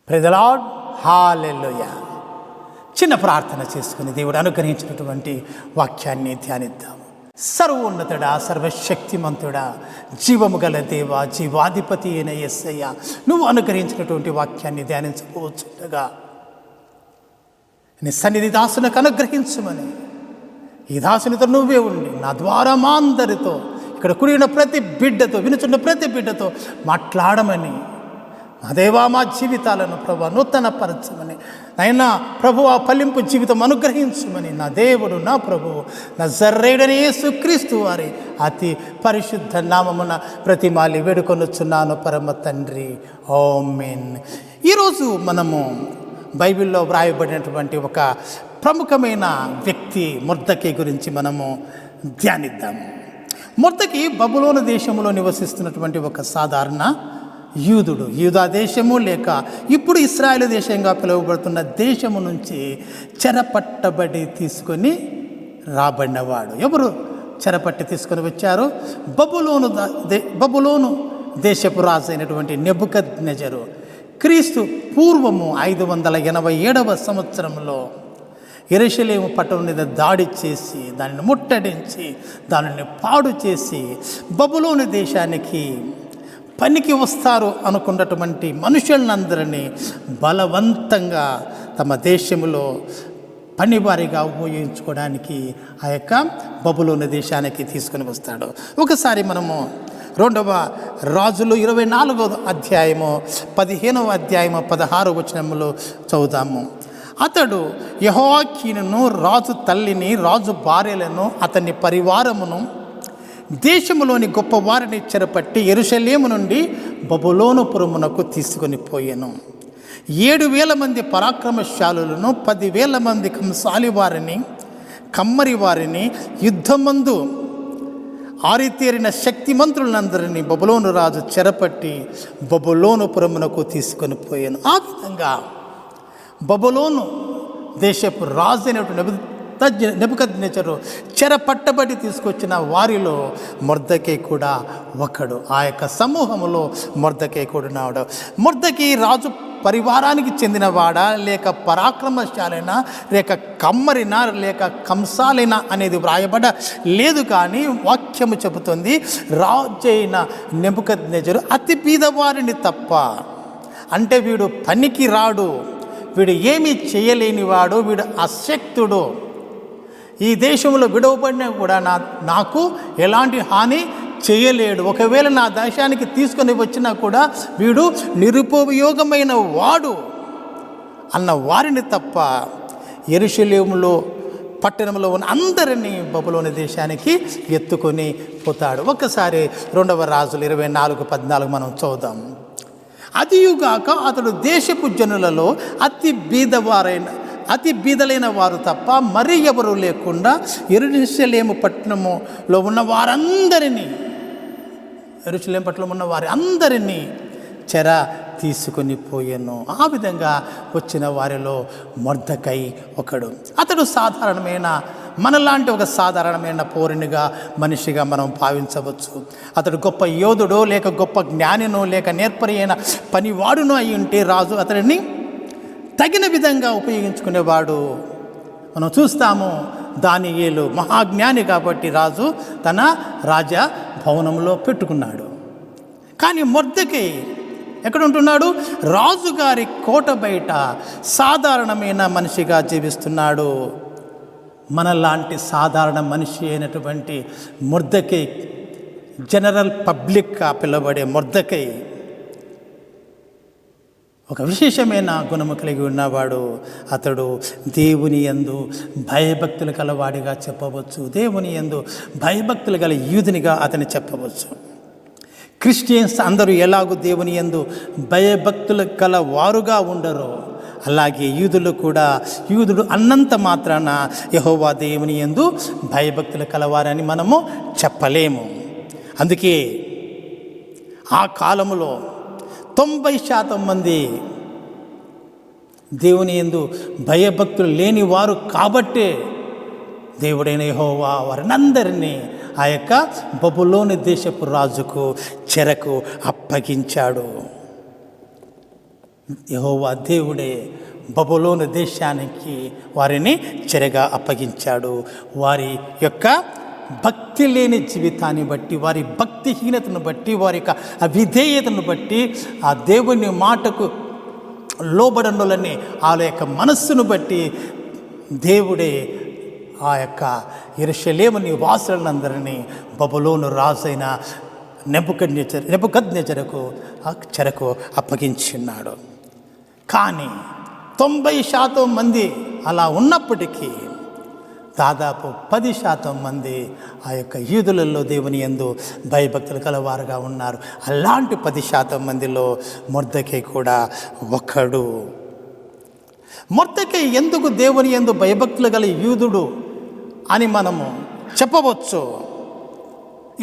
Praise the lord. హల్లెలూయా. చిన్న ప్రార్థన చేసుకుని దేవుడు అనుగ్రహించినటువంటి వాక్యాన్ని ధ్యానిద్దాము. సర్వోన్నతుడా, సర్వశక్తిమంతుడా, జీవము గల దేవ, జీవాధిపతి అయిన యేసయ్య, నువ్వు అనుగ్రహించినటువంటి వాక్యాన్ని ధ్యానించబోచుండగా నీ సన్నిధి దాసునికి అనుగ్రహించమని, ఈ దాసునితో నువ్వే ఉండి నా ద్వారా మా అందరితో, ఇక్కడ కూడిన ప్రతి బిడ్డతో, వినుచున్న ప్రతి బిడ్డతో మాట్లాడమని, మా దేవా మా జీవితాలను ప్రభు నూతనపరచమని, అయినా ప్రభు ఆ ఫలింపు జీవితం అనుగ్రహించమని నా దేవుడు, నా ప్రభువు, నజరేయుడైన యేసుక్రీస్తు వారి అతి పరిశుద్ధ నామమున ప్రతిమాలి వేడుకొనుచున్నాను పరమ తండ్రి. ఆమేన్. ఈరోజు మనము బైబిల్లో వ్రాయబడినటువంటి ఒక ప్రముఖమైన వ్యక్తి మొర్దెకై గురించి మనము ధ్యానిద్దాము. మొర్దెకై బబులోను దేశంలో నివసిస్తున్నటువంటి ఒక సాధారణ యూదుడు. యూదా దేశము లేక ఇప్పుడు ఇశ్రాయేలు దేశంగా పిలువబడుతున్న దేశము నుంచి చెరపట్టబడి తీసుకొని రాబడినవాడు. ఎవరు చెరపట్టి తీసుకొని వచ్చారు? బబులోను దేశపు రాజు అయినటువంటి నెబుకద్నెజరు క్రీస్తు పూర్వము 587వ సంవత్సరంలో యెరూషలేము పట్టణం మీద దాడి చేసి, దానిని ముట్టడించి, దానిని పాడు చేసి, బబులోను దేశానికి పనికి వస్తారు అనుకున్నటువంటి మనుషులందరినీ బలవంతంగా తమ దేశంలో పనివారిగా ఉపయోగించుకోవడానికి ఆ యొక్క బబులోను దేశానికి తీసుకొని వస్తాడు. ఒకసారి మనము 2వ రాజులు 24వ అధ్యాయము 15వ అధ్యాయము 16వ వచనములో చదువుదాము. అతడు యెహోయాకీనును, రాజు తల్లిని, రాజు భార్యలను, అతని పరివారమును, దేశములోని గొప్ప వారిని చెరపట్టి యెరూషలేము నుండి బబులోనుపురమునకు తీసుకొని పోయెను. 7,000 మంది పరాక్రమశాలులను, 10,000 మంది కంసాలి వారిని, కమ్మరి వారిని, యుద్ధమందు ఆరితేరిన శక్తిమంతులందరినీ బబులోను రాజు చెరపట్టి బబులోనుపురమునకు తీసుకొని పోయాను. ఆ విధంగా బబులోను దేశపు రాజు అయినటువంటి నెబుకద్నెజరు చెరపట్టబడి తీసుకొచ్చిన వారిలో మొర్దెకై కూడా ఒకడు. ఆ యొక్క సమూహములో మొర్దెకై కూడా ఉన్నాడు. మొర్దెకై రాజు పరివారానికి చెందినవాడా, లేక పరాక్రమశాలైనా, లేక కమ్మరినా, లేక కంసాలైనా అనేది వ్రాయబడ లేదు. కానీ వాక్యము చెబుతుంది, రాజు అయిన నెబుకద్నెజరు అతి బీదవారిని తప్ప, అంటే వీడు పనికి రాడు, వీడు ఏమీ చేయలేనివాడు, వీడు అశక్తుడు, ఈ దేశంలో విడవబడినా కూడా నాకు ఎలాంటి హాని చేయలేడు, ఒకవేళ నా దేశానికి తీసుకొని వచ్చినా కూడా వీడు నిరుపయోగమైన వాడు అన్న వారిని తప్ప యెరూషలేములో పట్టణంలో ఉన్న అందరినీ బబులోను దేశానికి ఎత్తుకొని పోతాడు. ఒకసారి 2వ రాజులు 24:14 మనం చూద్దాం. అదియుగాక అతడు దేశపు జనులలో అతి బీదలైన వారు తప్ప మరి ఎవరు లేకుండా యెరూషలేము పట్టణములో ఉన్న వారందరినీ, యెరూషలేము పట్టణంలో ఉన్న వారి అందరినీ చెర తీసుకొని పోయాను. ఆ విధంగా వచ్చిన వారిలో మొర్దెకై ఒకడు. అతడు మనలాంటి ఒక సాధారణమైన పౌరునిగా, మనిషిగా మనం భావించవచ్చు. అతడు గొప్ప యోధుడో, లేక గొప్ప జ్ఞానినో, లేక నేర్పరి అయిన పనివాడునో అయి ఉంటే రాజు అతడిని తగిన విధంగా ఉపయోగించుకునేవాడు. మనం చూస్తాము, దానియేలు మహాజ్ఞాని కాబట్టి రాజు తన రాజ భవనంలో పెట్టుకున్నాడు. కానీ మొర్దెకై ఎక్కడ ఉంటున్నాడు? రాజుగారి కోట బయట సాధారణమైన మనిషిగా జీవిస్తున్నాడు. మనలాంటి సాధారణ మనిషి అయినటువంటి మొర్దెకై, జనరల్ పబ్లిక్గా పిలువబడే మొర్దెకై ఒక విశేషమైన గుణము కలిగి ఉన్నవాడు. అతడు దేవుని యందు భయభక్తులు గలవాడిగా చెప్పవచ్చు. దేవుని యందు భయభక్తులు గల యూదునిగా అతని చెప్పవచ్చు. క్రిస్టియన్స్ అందరూ ఎలాగూ దేవుని యందు భయభక్తులు గల వారుగా ఉండరో, అలాగే యూదులు కూడా యూదుడు అన్నంత మాత్రాన యెహోవా దేవుని యందు భయభక్తులు కలవారని మనము చెప్పలేము. అందుకే ఆ కాలములో 90% మంది దేవుని యందు భయభక్తులు లేని వారు కాబట్టే దేవుడైన యెహోవా వారినందరినీ ఆ యొక్క బబులోను దేశపు రాజుకు చెరకు అప్పగించాడు. యెహోవా దేవుడే బబులోను దేశానికి వారిని చెరగా అప్పగించాడు. వారి యొక్క భక్తి లేని జీవితాన్ని బట్టి, వారి భక్తిహీనతను బట్టి, వారి యొక్క అవిధేయతను బట్టి, ఆ దేవుని మాటకు లోబడనులని వాళ్ళ యొక్క మనస్సును బట్టి దేవుడే ఆ యొక్క యెరూషలేము నివాసులందరినీ బబులోను రాజైన నెబుకద్నెజరుకు ఆ చెరకు అప్పగించున్నాడు. కానీ 90% మంది అలా ఉన్నప్పటికీ దాదాపు 10% మంది ఆ యొక్క యూదులలో దేవుని యందు భయభక్తులు కలవారుగా ఉన్నారు. అలాంటి 10% మందిలో మొర్దెకై కూడా ఒకడు. మొర్దెకై ఎందుకు దేవుని యందు భయభక్తులు గల యూదుడు అని మనము చెప్పవచ్చు,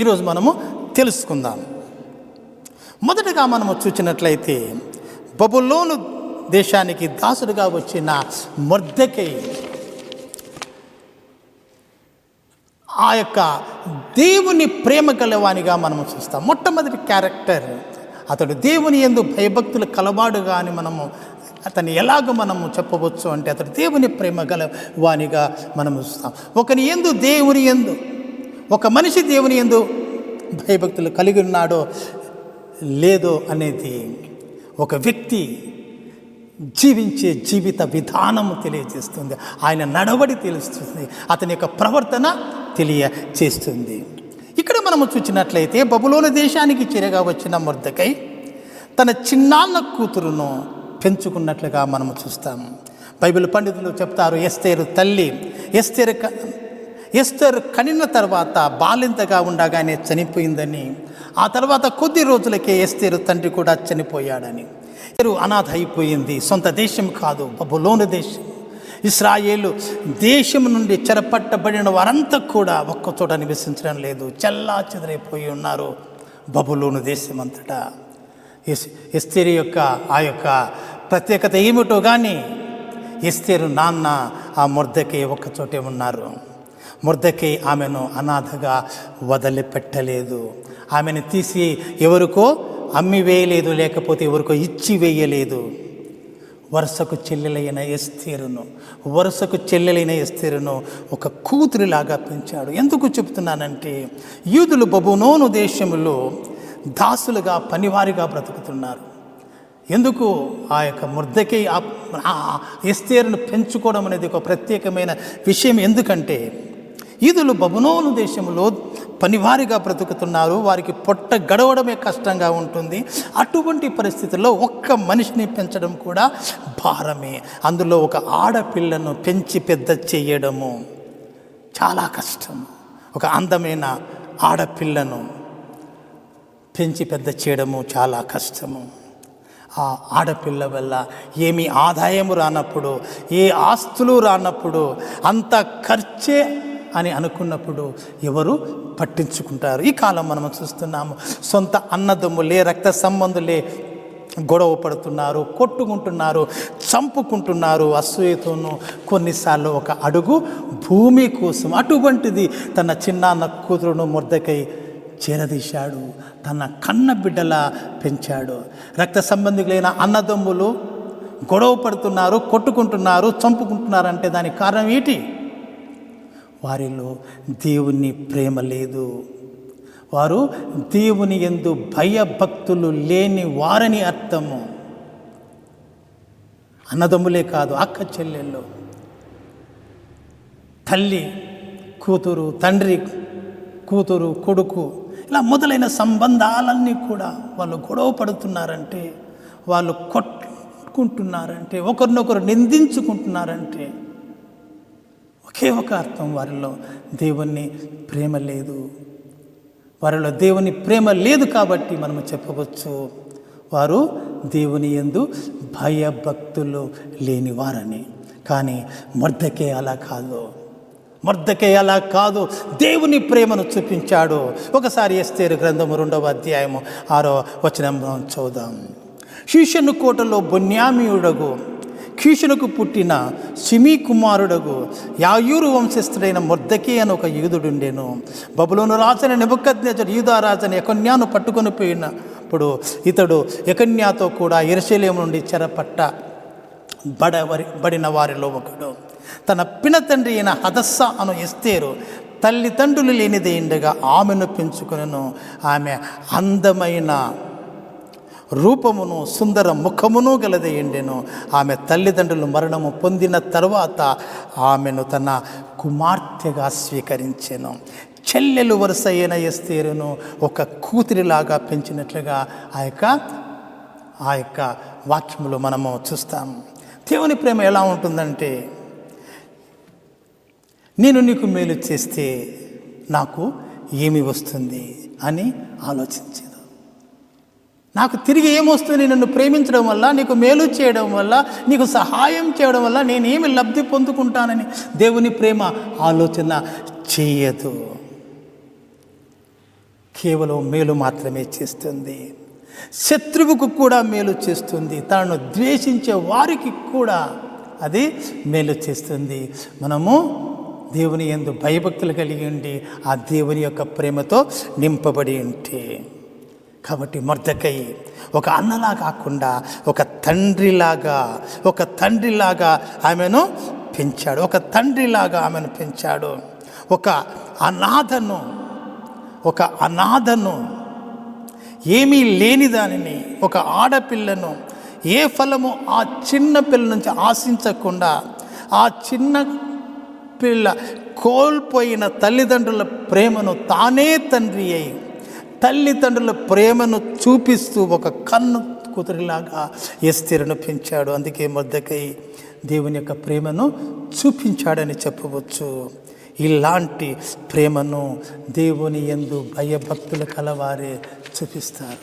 ఈరోజు మనము తెలుసుకుందాం. మొదటగా మనము చూసినట్లయితే బబులోను దేశానికి దాసుడుగా వచ్చిన మొర్దెకై ఆ యొక్క దేవుని ప్రేమ గలవానిగా మనము చూస్తాం. మొట్టమొదటి క్యారెక్టర్ అతడు దేవుని యందు భయభక్తులు కలవాడుగా అని మనము అతన్ని ఎలాగ మనము చెప్పవచ్చు అంటే అతడు దేవుని ప్రేమ గలవానిగా మనము చూస్తాం. ఒక మనిషి దేవుని యందు భయభక్తులు కలిగి ఉన్నాడో లేదో అనేది ఒక వ్యక్తి జీవించే జీవిత విధానము తెలియజేస్తుంది. ఆయన నడవడి తెలుస్తుంది, అతని యొక్క ప్రవర్తన తెలియచేస్తుంది. ఇక్కడ మనము చూసినట్లయితే బబులోను దేశానికి చెరగా వచ్చిన మొర్దెకై తన చిన్నాన్న కూతురును పెంచుకున్నట్లుగా మనము చూస్తాము. బైబిల్ పండితులు చెప్తారు, ఎస్తేరు కనిన తర్వాత బాలింతగా ఉండగానే చనిపోయిందని, ఆ తర్వాత కొద్ది రోజులకే ఎస్తేరు తండ్రి కూడా చనిపోయాడని. అనాథ అయిపోయింది. సొంత దేశం కాదు, బబులోను దేశం. ఇశ్రాయేలు దేశం నుండి చెరపట్టబడిన వారంతా కూడా ఒక్కచోట నివసించడం లేదు, చెల్లా చెదరైపోయి ఉన్నారు బబులోను దేశం అంతటా. ఎస్తేరు యొక్క ఆ యొక్క ప్రత్యేకత ఏమిటో కానీ ఎస్తేరు నాన్న ఆ మొర్దెకై ఒక్కచోటే ఉన్నారు. మొర్దెకై ఆమెను అనాథగా వదిలిపెట్టలేదు. ఆమెను తీసి ఎవరికో అమ్మి వేయలేదు, లేకపోతే ఎవరికో ఇచ్చి వేయలేదు. వరుసకు చెల్లెలైన ఎస్తేరును ఒక కూతురిలాగా పెంచాడు. ఎందుకు చెప్తున్నానంటే యూదులు బబులోను దేశంలో దాసులుగా పనివారిగా బ్రతుకుతున్నారు. ఎందుకు ఆ యొక్క మొర్దెకై ఎస్తేరును పెంచుకోవడం అనేది ఒక ప్రత్యేకమైన విషయం. ఎందుకంటే యూదులు బబులోను దేశంలో పనివారిగా బ్రతుకుతున్నారు, వారికి పొట్ట గడవడమే కష్టంగా ఉంటుంది. అటువంటి పరిస్థితుల్లో ఒక్క మనిషిని పెంచడం కూడా భారమే. అందులో ఒక ఆడపిల్లను పెంచి పెద్ద చేయడము చాలా కష్టం. ఒక అందమైన ఆడపిల్లను పెంచి పెద్ద చేయడము చాలా కష్టము. ఆ ఆడపిల్ల వల్ల ఏమీ ఆదాయము రానప్పుడు, ఏ ఆస్తులు రానప్పుడు, అంత ఖర్చే అని అనుకున్నప్పుడు ఎవరు పట్టించుకుంటారు? ఈ కాలం మనం చూస్తున్నాము, సొంత అన్నదమ్ములే, రక్త సంబంధులే గొడవ పడుతున్నారు, కొట్టుకుంటున్నారు, చంపుకుంటున్నారు అసూయతోనూ. కొన్నిసార్లు ఒక అడుగు భూమి కోసం. అటువంటిది తన చిన్నాన్న కూతురును మొర్దెకై చేరదీశాడు, తన కన్న బిడ్డలా పెంచాడు. రక్త సంబంధికులైన అన్నదమ్ములు గొడవ పడుతున్నారు, కొట్టుకుంటున్నారు, చంపుకుంటున్నారంటే దానికి కారణం ఏంటి? వారిలో దేవుని ప్రేమ లేదు. వారు దేవుని యందు భయభక్తులు లేని వారని అర్థము. అన్నదమ్ములే కాదు, అక్క చెల్లెళ్ళు, తల్లి కూతురు, తండ్రి కూతురు, కొడుకు, ఇలా మొదలైన సంబంధాలన్నీ కూడా వాళ్ళు గొడవ పడుతున్నారంటే, వాళ్ళు కొట్టుకుంటున్నారంటే, ఒకరినొకరు నిందించుకుంటున్నారంటే ఒకే ఒక అర్థం, వారిలో దేవుని ప్రేమ లేదు. వారిలో దేవుని ప్రేమ లేదు కాబట్టి మనము చెప్పవచ్చు వారు దేవుని యందు భయభక్తులు లేనివారని. కానీ మొర్దెకై అలా కాదు, దేవుని ప్రేమను చూపించాడు. ఒకసారి ఎస్తేరు గ్రంథము 2వ అధ్యాయము 6వ వచనం చూద్దాం. షూషను కోటలో బెన్యామీయుడగు కీషునకు పుట్టిన షిమీ కుమారుడగు యాయూరు వంశస్థుడైన మొర్దెకై అని ఒక యూదుడుండెను. బబులోను రాజైన నెబుకద్నెజరు యూదా రాజైన యెకొన్యాను ఇప్పుడు ఇతడు యెకన్యాతో కూడా యెరూషలేము నుండి బడిన వారిలో ఒకడు. తన పినతండ్రి అయిన హదస్స అను ఎస్తేరు తల్లిదండ్రులు లేనిదే ఉండగా ఆమెను పెంచుకొనెను. ఆమె అందమైన రూపమును సుందర ముఖమును గలదే ఉండెను. ఆమె తల్లిదండ్రులు మరణము పొందిన తర్వాత ఆమెను తన కుమార్తెగా స్వీకరించెను. చెల్లెలు వరుస అయిన ఎస్తేరును ఒక కూతురిలాగా పెంచినట్లుగా ఆ యొక్క వాక్యములో మనము చూస్తాము. దేవుని ప్రేమ ఎలా ఉంటుందంటే, నేను నీకు మేలు చేస్తే నాకు ఏమి వస్తుంది అని ఆలోచించదు. నాకు తిరిగి ఏమొస్తుంది? నన్ను ప్రేమించడం వల్ల, నీకు మేలు చేయడం వల్ల, నీకు సహాయం చేయడం వల్ల నేనేమి లబ్ధి పొందుకుంటానని దేవుని ప్రేమ ఆలోచన చేయదు. కేవలం మేలు మాత్రమే చేస్తుంది. శత్రువుకు కూడా మేలు చేస్తుంది. తనను ద్వేషించే వారికి కూడా అది మేలు చేస్తుంది. మనము దేవుని యందు భయభక్తులు కలిగి ఉండి ఆ దేవుని యొక్క ప్రేమతో నింపబడి ఉంటే. కాబట్టి మొర్దెకై ఒక అన్నలా కాకుండా ఒక తండ్రిలాగా ఆమెను పెంచాడు. ఒక తండ్రిలాగా ఆమెను పెంచాడు. ఒక అనాథను ఏమీ లేని దానిని, ఒక ఆడపిల్లను, ఏ ఫలము ఆ చిన్న పిల్ల నుంచి ఆశించకుండా, ఆ చిన్న పిల్ల కోల్పోయిన తల్లిదండ్రుల ప్రేమను తానే తండ్రి అయి తల్లిదండ్రుల ప్రేమను చూపిస్తూ ఒక కన్ను కూతురిలాగా ఎస్తేరును పెంచాడు. అందుకే మొర్దెకై దేవుని యొక్క ప్రేమను చూపించాడని చెప్పవచ్చు. ఇలాంటి ప్రేమను దేవుని యందు భయభక్తులు కలవారే చూపిస్తారు.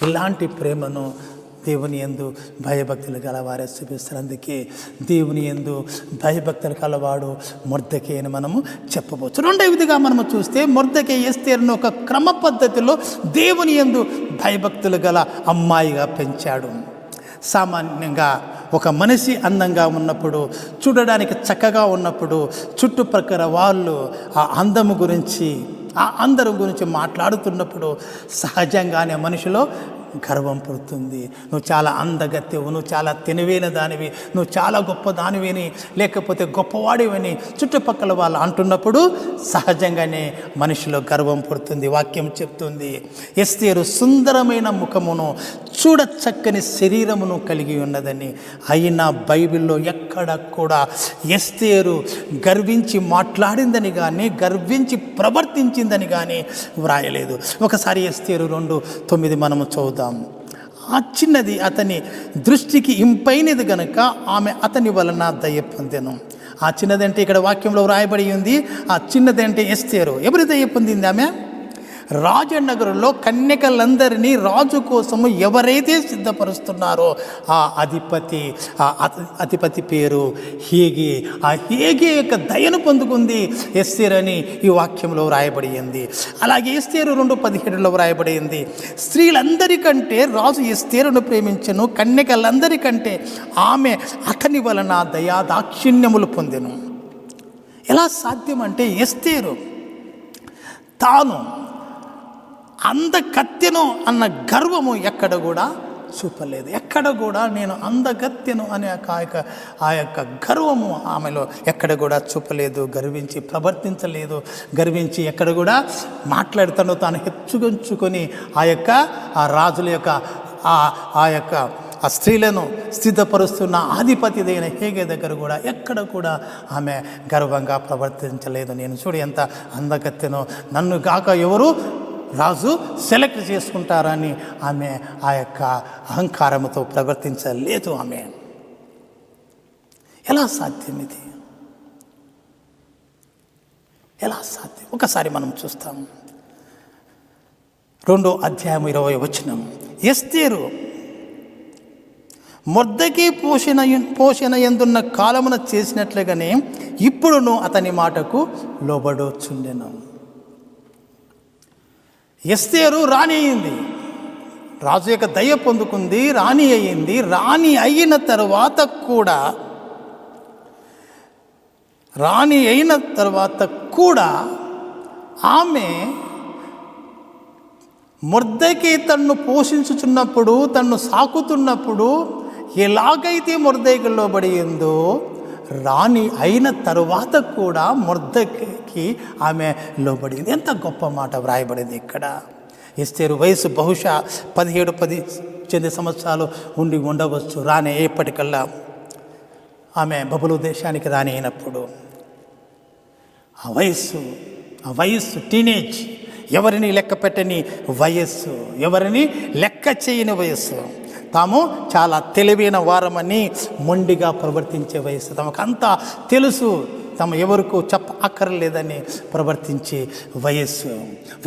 ఇలాంటి ప్రేమను దేవుని యందు భయభక్తులు గలవారే చూపిస్తారు. అందుకే దేవుని యందు భయభక్తులు కలవాడు మొర్దెకై అని మనము చెప్పవచ్చు. రెండవ విధిగా మనము చూస్తే మొర్దెకై ఎస్తేరును ఒక క్రమ పద్ధతిలో దేవుని యందు భయభక్తులు గల అమ్మాయిగా పెంచాడు. సామాన్యంగా ఒక మనిషి అందంగా ఉన్నప్పుడు, చూడడానికి చక్కగా ఉన్నప్పుడు, చుట్టుప్రక్కల వాళ్ళు ఆ అందము గురించి, ఆ అందరం గురించి మాట్లాడుతున్నప్పుడు సహజంగానే మనిషిలో గర్వం పుడుతుంది. నువ్వు చాలా అందగత్తెవు, నువ్వు చాలా తెలివైన దానివి, నువ్వు చాలా గొప్ప దానివిని, లేకపోతే గొప్పవాడివని చుట్టుపక్కల వాళ్ళు అంటున్నప్పుడు సహజంగానే మనిషిలో గర్వం పుడుతుంది. వాక్యం చెప్తుంది, ఎస్తేరు సుందరమైన ముఖమును, చూడచక్కని శరీరమును కలిగి ఉన్నదని. అయినా బైబిల్లో ఎక్కడ కూడా ఎస్తేరు గర్వించి మాట్లాడిందని కానీ, గర్వించి ప్రవర్తించిందని కానీ వ్రాయలేదు. ఒకసారి ఎస్తేరు 2:9 మనము చదువుదాం. ఆ చిన్నది అతని దృష్టికి ఇంపైనది గనుక ఆమె అతని వలన దయ పొందెను. ఆ చిన్నదంటే ఇక్కడ వాక్యంలో వ్రాయబడి ఉంది. ఆ చిన్నదంటే ఎస్తేరు. ఎవరి దయ పొందింది? ఆమె రాజనగరంలో కన్యకలందరినీ రాజు కోసము ఎవరైతే సిద్ధపరుస్తున్నారో ఆ అధిపతి పేరు హేగే. ఆ హేగే యొక్క దయను పొందుకుంది ఎస్తేరు అని ఈ వాక్యంలో వ్రాయబడింది. అలాగే ఎస్తేరు 2:17 వ్రాయబడింది, స్త్రీలందరికంటే రాజు ఎస్తేరును ప్రేమించెను, కన్యకలందరికంటే ఆమె అతని వలన దయా దాక్షిణ్యములు పొందెను. ఎలా సాధ్యం అంటే ఎస్తేరు తాను అందగత్తెను అన్న గర్వము ఎక్కడ కూడా చూపలేదు. ఎక్కడ కూడా నేను అందగత్తెను అనే ఆ యొక్క గర్వము ఆమెలో ఎక్కడ కూడా చూపలేదు. గర్వించి ప్రవర్తించలేదు. గర్వించి ఎక్కడ కూడా మాట్లాడుతాను తాను హెచ్చుగొంచుకొని ఆ రాజుల యొక్క ఆ స్త్రీలను సిద్ధపరుస్తున్న అధిపతిదైన హేగే దగ్గర కూడా ఎక్కడ కూడా ఆమె గర్వంగా ప్రవర్తించలేదు. నేను చూడు ఎంత అందగత్తెనో, నన్ను గాక ఎవరు రాజు సెలెక్ట్ చేసుకుంటారని ఆమె ఆ యొక్క అహంకారంతో ప్రవర్తించలేదు. ఆమె ఎలా సాధ్యం? ఇది ఎలా సాధ్యం? ఒకసారి మనం చూస్తాం. 2:20 ఎస్తేరు మొర్దెకై పోషణ యందున్న కాలమున చేసినట్లుగానే ఇప్పుడును అతని మాటకు లోబడుచుండెను. ఎస్తేరు రాణి అయింది, రాజు యొక్క దయ పొందుకుంది, రాణి అయింది. రాణి అయిన తర్వాత కూడా ఆమె మొర్దెకై తన్ను పోషించుచున్నప్పుడు, తన్ను సాకుతున్నప్పుడు ఎలాగైతే మొర్దెకై లోబడి ఉందో, రాణి అయిన తరువాత కూడా మొర్దెకైకి ఆమె లోబడింది. ఎంత గొప్ప మాట వ్రాయబడింది ఇక్కడ. ఎస్తేరు వయసు బహుశా 17-18 సంవత్సరాలు ఉండి ఉండవచ్చు. రాణి ఎప్పటికల్లా ఆమె బబులు దేశానికి రాణి అయినప్పుడు ఆ వయస్సు టీనేజ్, ఎవరిని లెక్క పెట్టని వయస్సు, ఎవరిని లెక్క చేయని వయస్సు, తాము చాలా తెలివైన వారమని మొండిగా ప్రవర్తించే వయస్సు, తమకంతా తెలుసు, తమ ఎవరికూ అక్కర్లేదని ప్రవర్తించే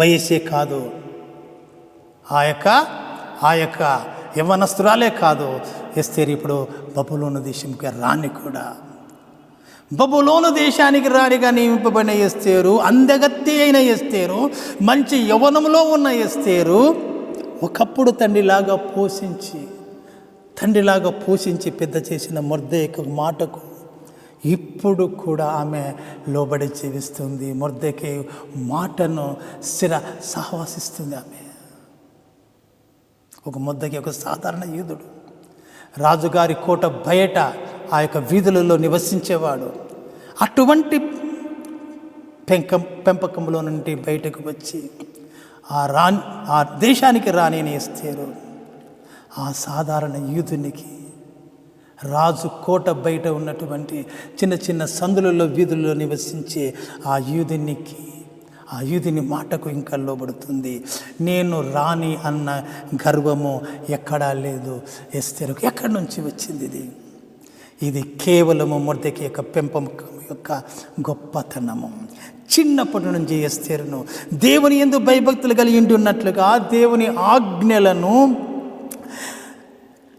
వయస్సే కాదు, ఆ యొక్క యవ్వనస్తురాలే కాదు, ఎస్తేరు ఇప్పుడు బబులోను దేశంకి రాణి కూడా. బబులోను దేశానికి రాణిగా నియమింపబడిన ఎస్తేరు, అందగత్తి అయిన ఎస్తేరు, మంచి యవ్వనంలో ఉన్న ఎస్తేరు, ఒకప్పుడు తండ్రిలాగా పోషించి పెద్ద చేసిన మొర్దెకై మాటకు ఇప్పుడు కూడా ఆమె లోబడి జీవిస్తుంది. మొర్దెకై మాటను సహవాసిస్తుంది. ఆమె మొర్దెకై ఒక సాధారణ యూదుడు, రాజుగారి కోట బయట ఆ యొక్క వీధులలో నివసించేవాడు. అటువంటి పెంపకంలో నుండి బయటకు వచ్చి ఆ దేశానికి రాణిని ఎస్తేరు, ఆ సాధారణ యూదునికి, రాజు కోట బయట ఉన్నటువంటి చిన్న చిన్న సందులలో వీధుల్లో నివసించే ఆ యూదుని మాటకు ఇంకా లోబడుతుంది. నేను రాణి అన్న గర్వము ఎక్కడా లేదు ఎస్తేరుకు. ఎక్కడి నుంచి వచ్చింది ఇది? కేవలము మొర్దెకై యొక్క పెంపకం యొక్క గొప్పతనము. చిన్నప్పటి నుంచి ఎస్తేరును దేవుని యందు భయభక్తులు కలిగి ఉన్నట్లుగా దేవుని ఆజ్ఞలను,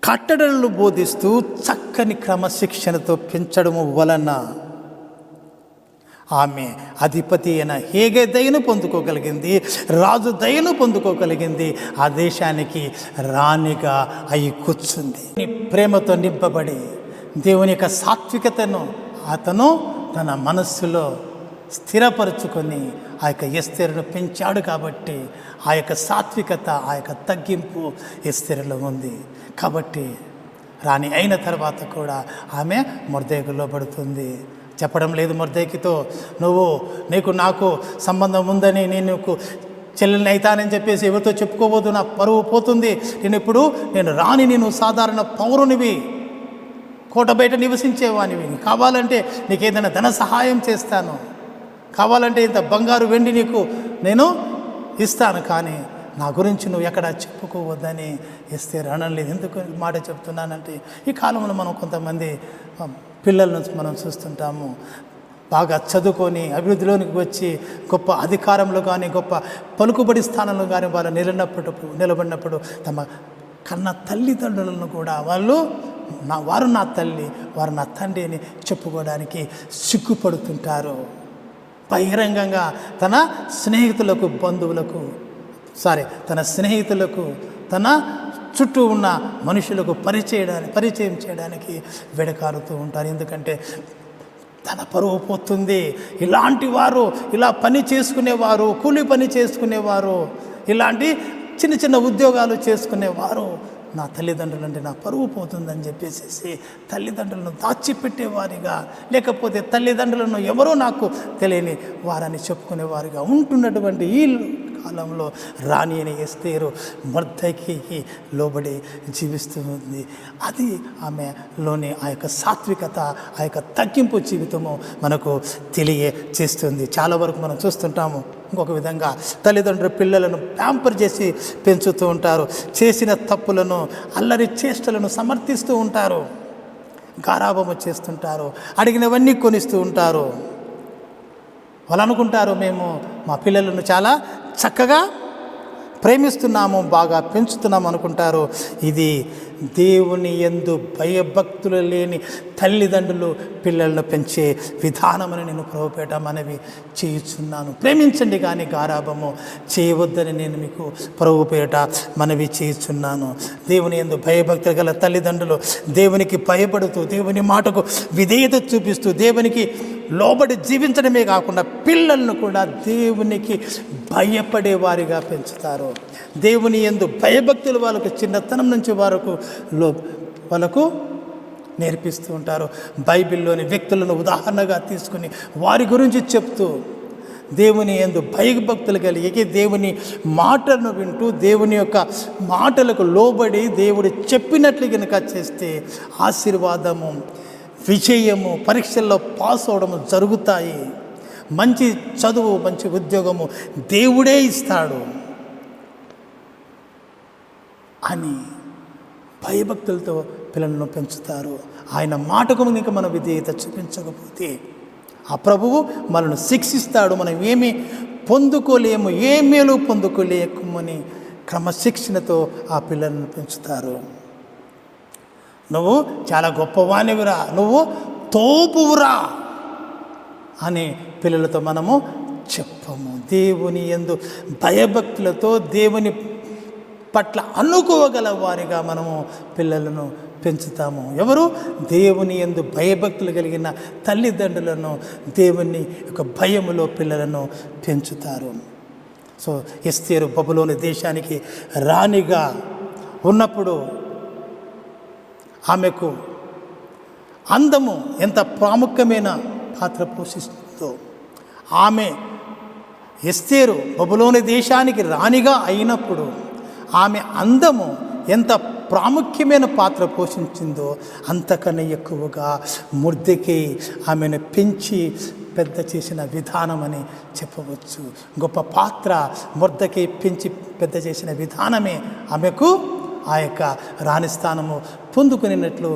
కట్టడలను బోధిస్తూ చక్కని క్రమశిక్షణతో పెంచడము వలన ఆమె అధిపతి అయిన హేగే దయను పొందుకోగలిగింది, రాజు దయను పొందుకోగలిగింది, ఆ దేశానికి రాణిగా అయి కూర్చుంది. ప్రేమతో నింపబడి దేవుని యొక్క సాత్వికతను అతను తన మనస్సులో స్థిరపరుచుకొని ఆ యొక్క ఎస్తేరును పెంచాడు. కాబట్టి ఆ యొక్క సాత్వికత, ఆ యొక్క తగ్గింపు ఎస్తేరులో ఉంది. కాబట్టి రాణి అయిన తర్వాత కూడా ఆమె మొర్దెకై లోబడుతుంది. చెప్పడం లేదు మొర్దెకైతో, నీకు నాకు సంబంధం ఉందని, నేను చెల్లెల్ని అవుతానని చెప్పేసి ఎవరితో చెప్పుకోవద్దు, నా పరువు పోతుంది, నేను రాణిని, నువ్వు సాధారణ పౌరునివి, కోట బయట నివసించేవానివి, కావాలంటే నీకు ఏదైనా ధన సహాయం చేస్తాను, కావాలంటే ఇంత బంగారు వెండి నీకు నేను ఇస్తాను, కానీ నా గురించి నువ్వు ఎక్కడ చెప్పుకోవద్దని ఎస్తేరు అనలేదు. ఎందుకు మాట చెప్తున్నానంటే, ఈ కాలంలో మనం కొంతమంది పిల్లలను మనం చూస్తుంటాము, బాగా చదువుకొని అభివృద్ధిలోనికి వచ్చి గొప్ప అధికారంలో కానీ, గొప్ప పలుకుబడి స్థానంలో కానీ వాళ్ళు నిలబడినప్పుడు తమ కన్న తల్లిదండ్రులను కూడా వారు నా తల్లి, వారు నా తండ్రి అని చెప్పుకోవడానికి సిగ్గుపడుతుంటారు. బహిరంగంగా తన స్నేహితులకు తన చుట్టూ ఉన్న మనుషులకు పరిచయం చేయడానికి వెడకారుతూ ఉంటారు. ఎందుకంటే తన పరువు పోతుంది. ఇలాంటి వారు, ఇలా పని చేసుకునేవారు, కూలి పని చేసుకునేవారు, ఇలాంటి చిన్న చిన్న ఉద్యోగాలు చేసుకునేవారు, నా తల్లిదండ్రులు అంటే నా పరువు పోతుందని చెప్పేసి తల్లిదండ్రులను దాచిపెట్టేవారిగా, లేకపోతే తల్లిదండ్రులను ఎవరో నాకు తెలియని వారని చెప్పుకునేవారిగా ఉంటున్నటువంటి ఈ కాలంలో రాణి అని ఎస్తేరు మొర్దెకైకి లోబడి జీవిస్తుంది. అది ఆమెలోని ఆ యొక్క సాత్వికత, ఆ యొక్క తగ్గింపు జీవితము మనకు తెలియచేస్తుంది. చాలా వరకు మనం చూస్తుంటాము. ఇంకొక విధంగా తల్లిదండ్రులు పిల్లలను ప్యాంపర్ చేసి పెంచుతూ ఉంటారు, చేసిన తప్పులను, అల్లరి చేష్టలను సమర్థిస్తూ ఉంటారు, గారాబము చేస్తుంటారు, అడిగినవన్నీ కొనిస్తూ ఉంటారు. వాళ్ళు అనుకుంటారు మేము మా పిల్లలను చాలా చక్కగా ప్రేమిస్తున్నాము, బాగా పెంచుతున్నాము అనుకుంటారు. ఇది దేవుని యందు భయభక్తులు లేని తల్లిదండ్రులు పిల్లలను పెంచే విధానమని నేను ప్రభుపేట మనవి చేయుచున్నాను. ప్రేమించండి కానీ గారాబము చేయవద్దని నేను మీకు ప్రభుపేట మనవి చేయుచున్నాను. దేవుని యందు భయభక్తులు గల తల్లిదండ్రులు దేవునికి భయపడుతూ, దేవుని మాటకు విధేయత చూపిస్తూ, దేవునికి లోబడి జీవించడమే కాకుండా పిల్లలను కూడా దేవునికి భయపడేవారిగా పెంచుతారు. దేవుని యందు భయభక్తులు వాళ్ళకు చిన్నతనం నుంచి వాళ్ళకు నేర్పిస్తూ ఉంటారు. బైబిల్లోని వ్యక్తులను ఉదాహరణగా తీసుకుని వారి గురించి చెప్తూ దేవుని యందు భయభక్తులు కలిగి దేవుని మాటలను వింటూ దేవుని యొక్క మాటలకు లోబడి దేవుడు చెప్పినట్లు కనుక చేస్తే ఆశీర్వాదము, విజయము, పరీక్షల్లో పాస్ అవడము జరుగుతాయి. మంచి చదువు, మంచి ఉద్యోగము దేవుడే ఇస్తాడు అని భయభక్తులతో పిల్లలను పెంచుతారు. ఆయన మాటకు కనుక మనం విధేయత చూపించకపోతే ఆ ప్రభువు మనల్ని శిక్షిస్తాడు. మనం ఏమీ పొందుకోలేము, ఏ మేలు పొందుకోలేమని క్రమశిక్షణతో ఆ పిల్లలను పెంచుతారు. నువ్వు చాలా గొప్పవానివిరా, నువ్వు తోపువురా అని పిల్లలతో మనము చెప్పము. దేవుని యందు భయభక్తులతో దేవుని పట్ల అనుకోగల వారిగా మనము పిల్లలను పెంచుతాము. ఎవరు? దేవుని యందు భయభక్తులు కలిగిన తల్లిదండ్రులను దేవుని యొక్క భయములో పిల్లలను పెంచుతారు. సో ఎస్తేరు బబులోను దేశానికి రాణిగా ఉన్నప్పుడు ఆమెకు అందము ఎంత ప్రాముఖ్యమైన పాత్ర పోషిస్తుందో, ఆమె ఎస్తేరు బబులోను దేశానికి రాణిగా అయినప్పుడు ఆమె అందము ఎంత ప్రాముఖ్యమైన పాత్ర పోషించిందో అంతకన్నా ఎక్కువగా మొర్దెకై ఆమెను పెంచి పెద్ద చేసిన విధానం అని చెప్పవచ్చు. గొప్ప పాత్ర మొర్దెకై పెంచి పెద్ద చేసిన విధానమే ఆమెకు ఆ యొక్క రాణి స్థానము పొందుకునేట్లు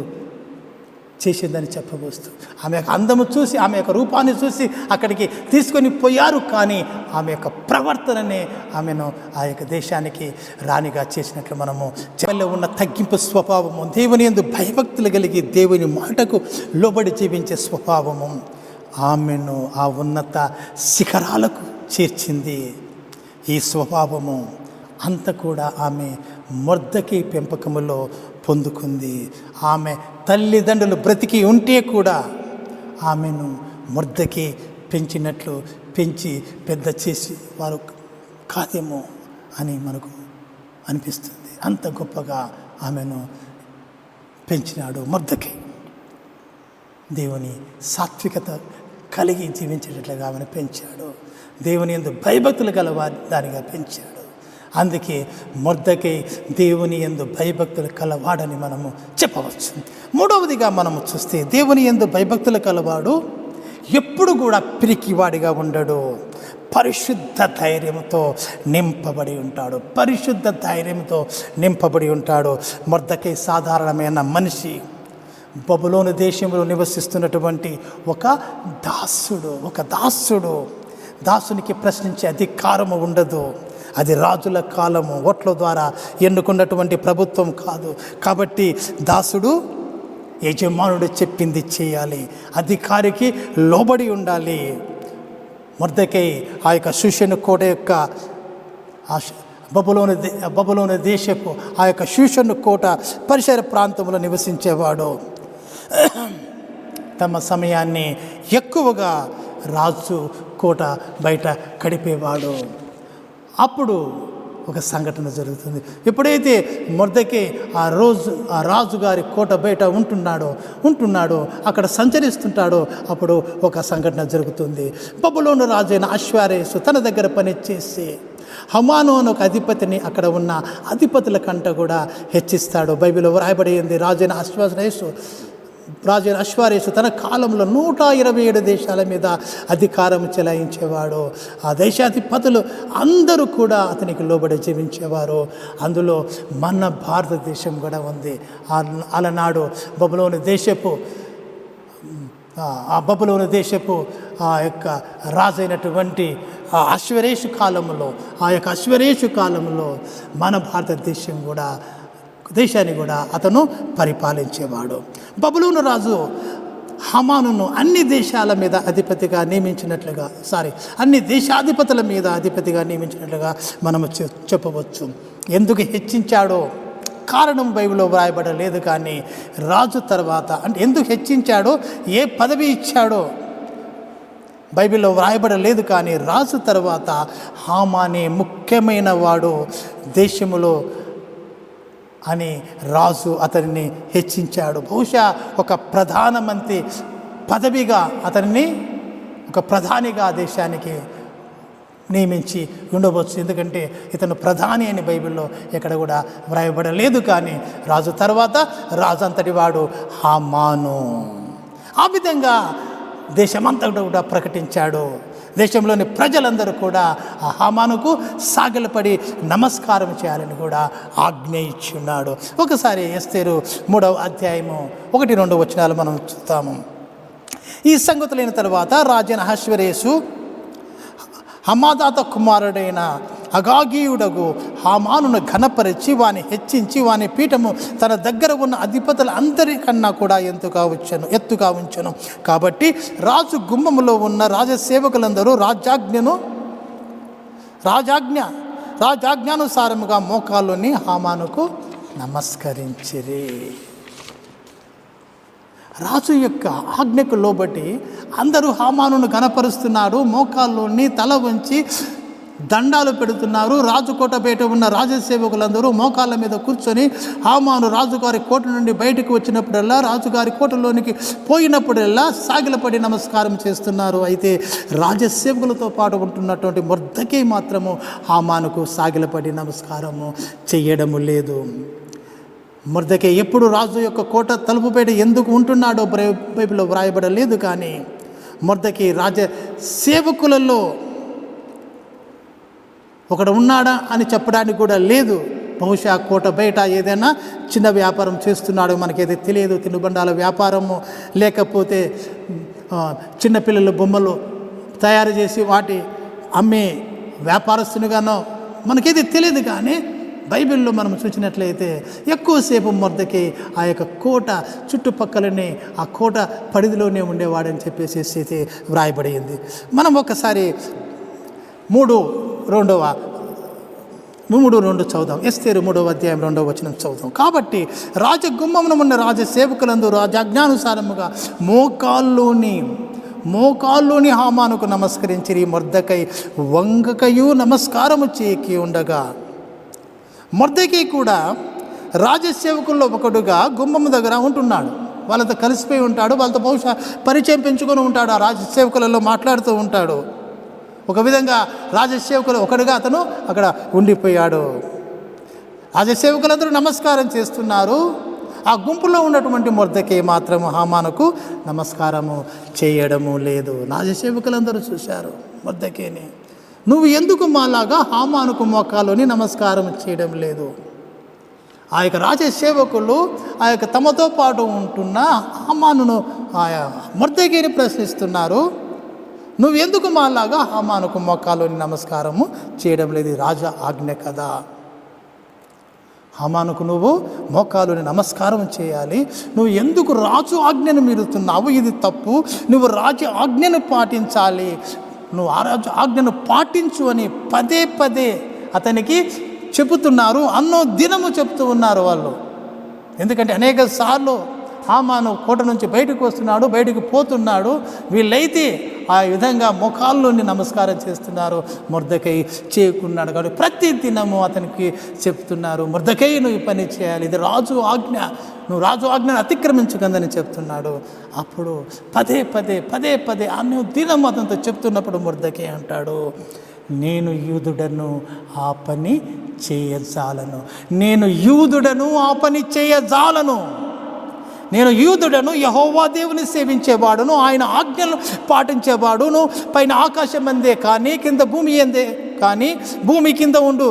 చేసిందని చెప్పవచ్చు. ఆమె యొక్క అందము చూసి, ఆమె యొక్క రూపాన్ని చూసి అక్కడికి తీసుకొని పోయారు, కానీ ఆమె యొక్క ప్రవర్తననే ఆమెను ఆ యొక్క దేశానికి రాణిగా చేసినట్లు మనము చెప్పలో ఉన్న తగ్గింపు స్వభావము, దేవుని యందు భయభక్తులు కలిగి దేవుని మాటకు లోబడి జీవించే స్వభావము ఆమెను ఆ ఉన్నత శిఖరాలకు చేర్చింది. ఈ స్వభావము అంతా కూడా ఆమె మొర్దెకై పెంపకములో పొందుకుంది. ఆమె తల్లిదండ్రులు బ్రతికి ఉంటే కూడా ఆమెను మొర్దెకై పెంచినట్లు పెంచి పెద్ద చేసి వారు కాదేమో అని మనకు అనిపిస్తుంది. అంత గొప్పగా ఆమెను పెంచినాడు మొర్దెకై. దేవుని సాత్వికత కలిగి జీవించేటట్లుగా ఆమెను పెంచాడు. దేవుని యందు భయభక్తులు గలవారి దానిగా పెంచాడు. అందుకే మొర్దెకై దేవుని యందు భయభక్తులు కలవాడని మనము చెప్పవచ్చు. మూడవదిగా మనము చూస్తే దేవుని యందు భయభక్తులు కలవాడు ఎప్పుడు కూడా పిరికివాడిగా ఉండడు, పరిశుద్ధ ధైర్యంతో నింపబడి ఉంటాడు. పరిశుద్ధ ధైర్యంతో నింపబడి ఉంటాడు. మొర్దెకై సాధారణమైన మనిషి, బబులోను దేశంలో నివసిస్తున్నటువంటి ఒక దాసుడు. దాసునికి ప్రశ్నించే అధికారము ఉండదు. అది రాజుల కాలము, ఓట్ల ద్వారా ఎన్నుకున్నటువంటి ప్రభుత్వం కాదు. కాబట్టి దాసుడు యజమానుడు చెప్పింది చేయాలి, అధికారికి లోబడి ఉండాలి. మొర్దెకై ఆ యొక్క షూషను కోట యొక్క బబులోను దేశపు ఆ యొక్క షూషను కోట పరిసర ప్రాంతంలో నివసించేవాడు. తమ సమయాన్ని ఎక్కువగా రాజు కోట బయట గడిపేవాడు. అప్పుడు ఒక సంఘటన జరుగుతుంది. ఎప్పుడైతే మొర్దెకై ఆ రాజుగారి కోట బయట ఉంటున్నాడో అక్కడ సంచరిస్తుంటాడో అప్పుడు ఒక సంఘటన జరుగుతుంది. బబులోను రాజు అయిన అశ్వేరోషు తన దగ్గర పనిచేసి హమాను అని ఒక అధిపతిని అక్కడ ఉన్న అధిపతుల కంట కూడా హెచ్చిస్తాడు. బైబిల్లో వ్రాయబడింది, రాజు అయిన అశ్వేరోషు తన కాలంలో 127 దేశాల మీద అధికారం చెలాయించేవాడు. ఆ దేశాధిపతులు అందరూ కూడా అతనికి లోబడి జీవించేవారు. అందులో మన భారతదేశం కూడా ఉంది. అలనాడు బబులోను దేశపు ఆ యొక్క రాజైనటువంటి ఆ యొక్క అశ్వేరోషు కాలంలో మన భారతదేశం కూడా దేశాన్ని కూడా అతను పరిపాలించేవాడు. బబులోను రాజు హమానును అన్ని దేశాల మీద అధిపతిగా నియమించినట్లుగా అన్ని దేశాధిపతుల మీద అధిపతిగా నియమించినట్లుగా మనము చెప్పవచ్చు. ఎందుకు హెచ్చించాడో కారణం బైబిల్లో వ్రాయబడలేదు, కానీ రాజు తర్వాత అంటే ఎందుకు హెచ్చించాడో, ఏ పదవి ఇచ్చాడో బైబిల్లో వ్రాయబడలేదు. కానీ రాజు తర్వాత హామానే ముఖ్యమైన వాడు దేశములో అని రాజు అతనిని హెచ్చించాడు. బహుశా ఒక ప్రధానమంత్రి పదవిగా అతన్ని ఒక ప్రధానిగా దేశానికి నియమించి ఉండవచ్చు. ఎందుకంటే ఇతను ప్రధాని అని బైబిల్లో ఎక్కడ కూడా వ్రాయబడలేదు. కానీ రాజు తర్వాత రాజు అంతటి వాడు హామాను. ఆ విధంగా దేశమంతా కూడా ప్రకటించాడు. దేశంలోని ప్రజలందరూ కూడా ఆ హామానుకు సాగిలపడి నమస్కారం చేయాలని కూడా ఆజ్ఞ ఇచ్చున్నాడు. ఒకసారి ఎస్తేరు 3వ అధ్యాయము 1-2 వచనాలు మనం చూస్తాము. ఈ సంగతులైన తర్వాత రాజైన అహష్వేరోషు హమాదాత కుమారుడైన అగాగీయుడగు హామానును ఘనపరిచి వాని హెచ్చించి వాని పీఠము తన దగ్గర ఉన్న అధిపతుల అందరికన్నా కూడా ఎత్తుగా ఉంచెను. కాబట్టి రాజు గుమ్మములో ఉన్న రాజసేవకులందరూ రాజాజ్ఞానుసారముగా మోకాల్లోని హామానుకు నమస్కరించిరి. రాజు యొక్క ఆజ్ఞకు లోబట్టి అందరూ హామానును ఘనపరుస్తున్నారు. మోకాల్లోని తల వంచి దండాలు పెడుతున్నారు. రాజుకోట బయట ఉన్న రాజసేవకులందరూ మోకాళ్ళ మీద కూర్చొని హామాను రాజుగారి కోట నుండి బయటకు వచ్చినప్పుడల్లా, రాజుగారి కోటలోనికి పోయినప్పుడల్లా సాగిలపడి నమస్కారం చేస్తున్నారు. అయితే రాజసేవకులతో పాటు ఉంటున్నటువంటి మొర్దెకై మాత్రము హామానుకు సాగిలపడి నమస్కారము చేయడము లేదు. మొర్దెకై ఎప్పుడు రాజు యొక్క కోట తలుపు బయట ఎందుకు ఉంటున్నాడో బైబిల్లో వ్రాయబడలేదు. కానీ మొర్దెకై రాజ సేవకులలో ఒకడు ఉన్నాడా అని చెప్పడానికి కూడా లేదు. బహుశా కోట బయట ఏదైనా చిన్న వ్యాపారం చేస్తున్నాడు, మనకైతే తెలియదు. తినుబండాల వ్యాపారము, లేకపోతే చిన్నపిల్లల బొమ్మలు తయారు చేసి వాటి అమ్మే వ్యాపారస్తునిగానో మనకైతే తెలియదు. కానీ బైబిల్లో మనం చూసినట్లయితే ఎక్కువసేపు మొర్దెకై ఆ యొక్క కోట చుట్టుపక్కలనే ఆ కోట పరిధిలోనే ఉండేవాడని చెప్పేసి వ్రాయబడింది. మనం ఒకసారి 3:2 చదువుదాం. ఎస్తేరు 3వ అధ్యాయం 2వ వచనం చదువుదాం. కాబట్టి రాజగుమ్మమున ఉన్న రాజసేవకులందరూ రాజాజ్ఞానుసారముగా మోకాల్లోని హామానుకు నమస్కరించిరి. మొర్దెకై వంగకయు నమస్కారము చేయకి ఉండగా, మొర్దెకై కూడా రాజసేవకుల్లో ఒకడుగా గుమ్మము దగ్గర ఉంటున్నాడు. వాళ్ళతో కలిసిపోయి ఉంటాడు. వాళ్ళతో బహుశా పరిచయం పెంచుకొని ఉంటాడు. ఆ రాజసేవకులలో మాట్లాడుతూ ఉంటాడు. ఒక విధంగా రాజసేవకులు ఒకడుగా అతను అక్కడ ఉండిపోయాడు. రాజసేవకులందరూ నమస్కారం చేస్తున్నారు. ఆ గుంపులో ఉన్నటువంటి మొర్దెకై మాత్రం హామానుకు నమస్కారము చేయడము లేదు. రాజసేవకులందరూ చూశారు మొర్దెకైని, నువ్వు ఎందుకు మాలాగా హామానుకు మోకాల్లోని నమస్కారం చేయడం లేదు? ఆ యొక్క రాజసేవకులు ఆ యొక్క తమతో పాటు ఉంటున్న హామానును మొర్దెకైని ప్రశ్నిస్తున్నారు. నువ్వు ఎందుకు మాలాగా హామానుకు మోకాల్లోని నమస్కారము చేయడం లేదు? రాజా ఆజ్ఞ కదా. హామానుకు నువ్వు మోకాల్లోని నమస్కారం చేయాలి. నువ్వు ఎందుకు రాజు ఆజ్ఞను మీరుతున్నావు? ఇది తప్పు. నువ్వు రాజు ఆజ్ఞను పాటించాలి. నువ్వు ఆ రాజు ఆజ్ఞను పాటించు అని పదే అతనికి చెబుతున్నారు. అన్నో దినము చెప్తూ ఉన్నారు వాళ్ళు. ఎందుకంటే అనేక సార్లు హామాను కోట నుంచి బయటకు వస్తున్నాడు, బయటకు పోతున్నాడు. వీళ్ళైతే ఆ విధంగా ముఖాల్లోని నమస్కారం చేస్తున్నారు. మొర్దెకై చేయకున్నాడు కాబట్టి ప్రతి దినము అతనికి చెప్తున్నారు, మొర్దెకై నువ్వు ఈ పని చేయాలి, ఇది రాజు ఆజ్ఞ, నువ్వు రాజు ఆజ్ఞను అతిక్రమించకందని చెప్తున్నాడు. అప్పుడు పదే అన్ని దినము అతనితో చెప్తున్నప్పుడు మొర్దెకై అంటాడు, నేను యూదుడను, ఆ పని చేయజాలను. నేను యూదుడను, ఆ పని చేయజాలను. నేను యూదుడను, యెహోవా దేవుని సేవించేవాడును, ఆయన ఆజ్ఞలను పాటించేవాడును. పైన ఆకాశం అందే కానీ కింద భూమి ఎందే కానీ భూమి కింద ఉండు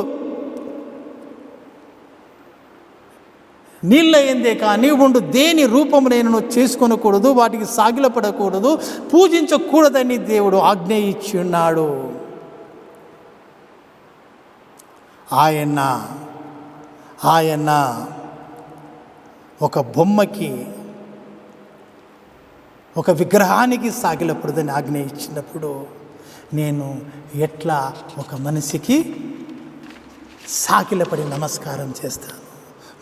నీళ్ళ ఎందే కానీ ఉండు దేని రూపము నేను చేసుకొనకూడదు, వాటికి సాగిలపడకూడదు, పూజించకూడదని దేవుడు ఆజ్ఞ ఇచ్చి ఉన్నాడు. ఆయన ఒక బొమ్మకి, ఒక విగ్రహానికి సాగిలపడదని ఆజ్ఞ ఇచ్చినప్పుడు నేను ఎట్లా ఒక మనిషికి సాగిలపడి నమస్కారం చేస్తాను?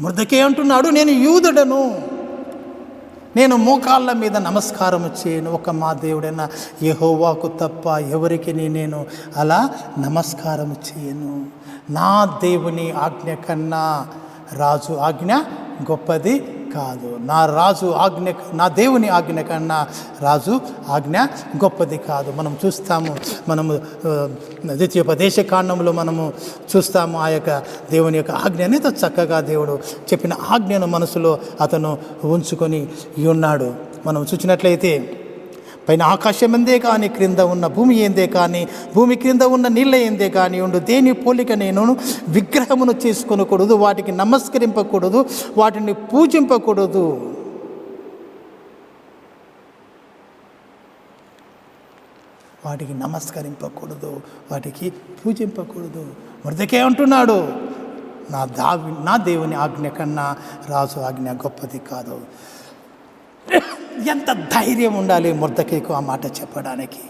మొర్దెకై అంటున్నాడు, నేను యూదుడను, నేను మోకాళ్ళ మీద నమస్కారం చేయను, ఒక మా దేవుడైన యెహోవాకు తప్ప ఎవరికి నేను అలా నమస్కారం చేయను. నా దేవుని ఆజ్ఞ కన్నా రాజు ఆజ్ఞ గొప్పది కాదు. నా దేవుని ఆజ్ఞ కన్నా రాజు ఆజ్ఞ గొప్పది కాదు. మనం చూస్తాము, మనము ద్వితీయోపదేశ కాండంలో మనము చూస్తాము ఆ యొక్క దేవుని యొక్క ఆజ్ఞని చక్కగా దేవుడు చెప్పిన ఆజ్ఞను మనసులో అతను ఉంచుకొని ఉన్నాడు. మనం చూసినట్లయితే పైన ఆకాశం ఎందే కానీ, క్రింద ఉన్న భూమి ఏందే కానీ, భూమి క్రింద ఉన్న నీళ్ళ ఏందే కానీ ఉండు దేని పోలిక నేను విగ్రహమును చేసుకొనకూడదు, వాటికి నమస్కరింపకూడదు, వాటిని పూజింపకూడదు. వాటికి నమస్కరింపకూడదు, వాటికి పూజింపకూడదు. మొర్దెకై అంటున్నాడు, నా దేవుని ఆజ్ఞ కన్నా రాజు ఆజ్ఞ గొప్పది కాదు. ఎంత ధైర్యం ఉండాలి మొర్దెకైకు ఆ మాట చెప్పడానికి.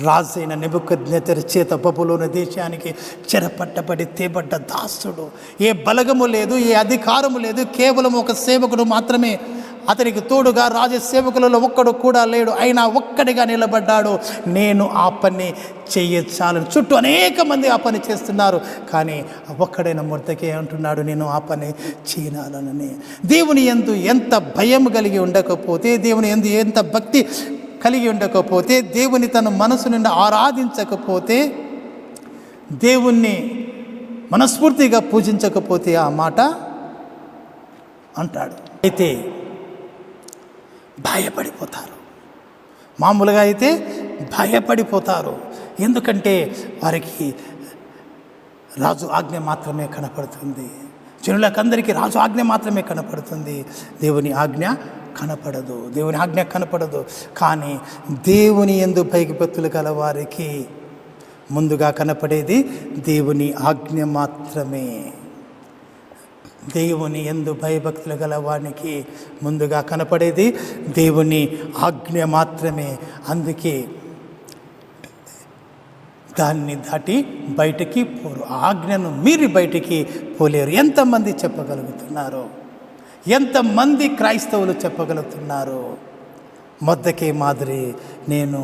రాజైన నెబుకద్నెజరు చేత బబులోను దేశానికి చెరపట్టబడి తేబడ్డ దాసుడు. ఏ బలగము లేదు, ఏ అధికారము లేదు, కేవలం ఒక సేవకుడు మాత్రమే. అతనికి తోడుగా రాజసేవకులలో ఒక్కడు కూడా లేడు. అయినా ఒక్కడిగా నిలబడ్డాడు. నేను ఆ పని చేయచాలని. చుట్టూ అనేక మంది ఆ పని చేస్తున్నారు, కానీ ఒక్కడైన మొర్దెకై అంటున్నాడు, నేను ఆ పని చేయాలని. దేవుని యందు ఎంత భయం కలిగి ఉండకపోతే, దేవుని యందు ఎంత భక్తి కలిగి ఉండకపోతే, దేవుని తన మనసు నుండి ఆరాధించకపోతే, దేవుణ్ణి మనస్ఫూర్తిగా పూజించకపోతే ఆ మాట అంటాడు. అయితే భయపడిపోతారు. మామూలుగా అయితే భయపడిపోతారు. ఎందుకంటే వారికి రాజు ఆజ్ఞ మాత్రమే కనపడుతుంది. జనులకందరికీ రాజు ఆజ్ఞ మాత్రమే కనపడుతుంది, దేవుని ఆజ్ఞ కనపడదు. దేవుని ఆజ్ఞ కనపడదు. కానీ దేవుని యందు భయభక్తులు గల వారికి ముందుగా కనపడేది దేవుని ఆజ్ఞ మాత్రమే. దేవుని యందు భయభక్తులు గల వానికి ముందుగా కనపడేది దేవుని ఆజ్ఞ మాత్రమే. అందుకే దాన్ని దాటి బయటికి పోరు. ఆజ్ఞను మీరి బయటికి పోలేరు. ఎంతమంది చెప్పగలుగుతున్నారు? ఎంతమంది క్రైస్తవులు చెప్పగలుగుతున్నారు? మొర్దెకై మాదిరి నేను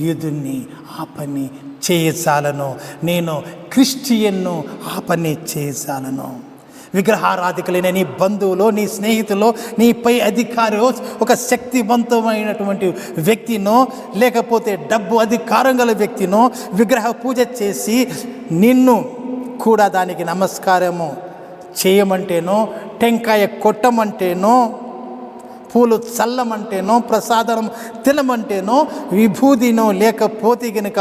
యూదుని ఆ పని చేయసాలను, నేను క్రిస్టియన్ను ఆ పని చేయసాలను. విగ్రహారాధికులైన నీ బంధువులో, నీ స్నేహితులో, నీ పై అధికారో, ఒక శక్తివంతమైనటువంటి వ్యక్తినో, లేకపోతే డబ్బు అధికారం గల వ్యక్తినో విగ్రహ పూజ చేసి నిన్ను కూడా దానికి నమస్కారము చేయమంటేనో, టెంకాయ కొట్టమంటేనో, పూలు చల్లమంటేనో, ప్రసాదం తినమంటేనో, విభూదినో, లేకపోతే కనుక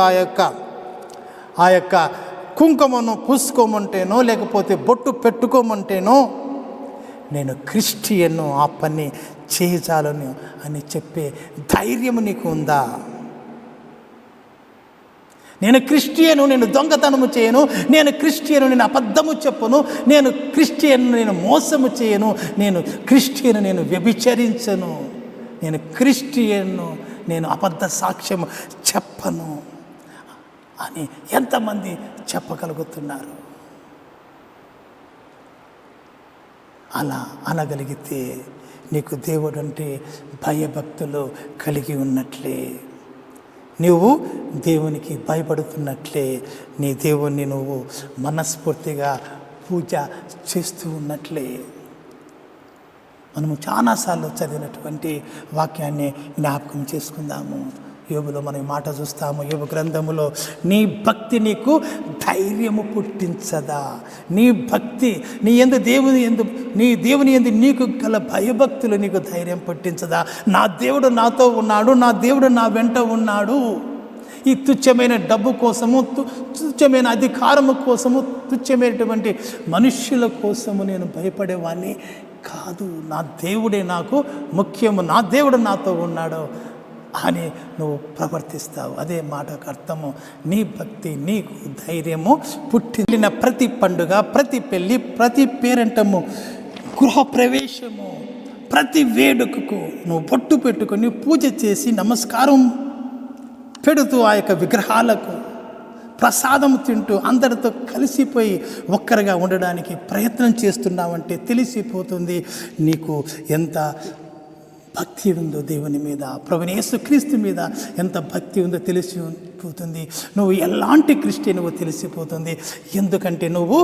ఆ యొక్క కుంకుమను పూసుకోమంటేనో, లేకపోతే బొట్టు పెట్టుకోమంటేనో, నేను క్రిస్టియన్ను ఆ పని చేయజాలను అని చెప్పే ధైర్యం నీకు ఉందా? నేను క్రిస్టియను, నేను దొంగతనము చేయను, నేను క్రిస్టియను, నేను అబద్ధము చెప్పను, నేను క్రిస్టియను, నేను మోసము చేయను, నేను క్రిస్టియను, నేను వ్యభిచరించను, నేను క్రిస్టియన్ను, నేను అబద్ధ సాక్ష్యము చెప్పను అని ఎంతమంది చెప్పగలుగుతున్నారు? అలా అనగలిగితే నీకు దేవుడు అంటే భయభక్తులు కలిగి ఉన్నట్లే, నువ్వు దేవునికి భయపడుతున్నట్లే, నీ దేవుణ్ణి నువ్వు మనస్ఫూర్తిగా పూజ చేస్తూ ఉన్నట్లే. మనము చాలాసార్లు చదివినటువంటి వాక్యాన్ని జ్ఞాపకం చేసుకుందాము. యోబులో మనం మాట చూస్తాము. యోబు గ్రంథములో, నీ భక్తి నీకు ధైర్యము పుట్టించదా? నీ భక్తి నీ దేవుని యందు నీకు గల భయభక్తులు నీకు ధైర్యం పుట్టించదా? నా దేవుడు నాతో ఉన్నాడు, నా దేవుడు నా వెంట ఉన్నాడు. ఈ తుచ్చమైన డబ్బు కోసము, తుచ్చమైన అధికారము కోసము, తుచ్చమైనటువంటి మనుష్యుల కోసము నేను భయపడేవాడిని కాదు. నా దేవుడే నాకు ముఖ్యము, నా దేవుడు నాతో ఉన్నాడు అని నువ్వు ప్రవర్తిస్తావు. అదే మాటకు అర్థము, నీ భక్తి నీకు ధైర్యము పుట్టిన ప్రతి పండుగ, ప్రతి పెళ్ళి, ప్రతి పేరంటము, గృహప్రవేశము, ప్రతి వేడుకకు నువ్వు బొట్టు పెట్టుకొని పూజ చేసి నమస్కారం పెడుతూ ఆ యొక్క విగ్రహాలకు ప్రసాదం తింటూ అందరితో కలిసిపోయి ఒక్కరిగా ఉండడానికి ప్రయత్నం చేస్తున్నావంటే తెలిసిపోతుంది నీకు ఎంత భక్తి ఉందో దేవుని మీద, ప్రభువైన యేసుక్రీస్తు మీద ఎంత భక్తి ఉందో తెలిసిపోతుంది. నువ్వు ఎలాంటి క్రిస్టియన్వో తెలిసిపోతుంది. ఎందుకంటే నువ్వు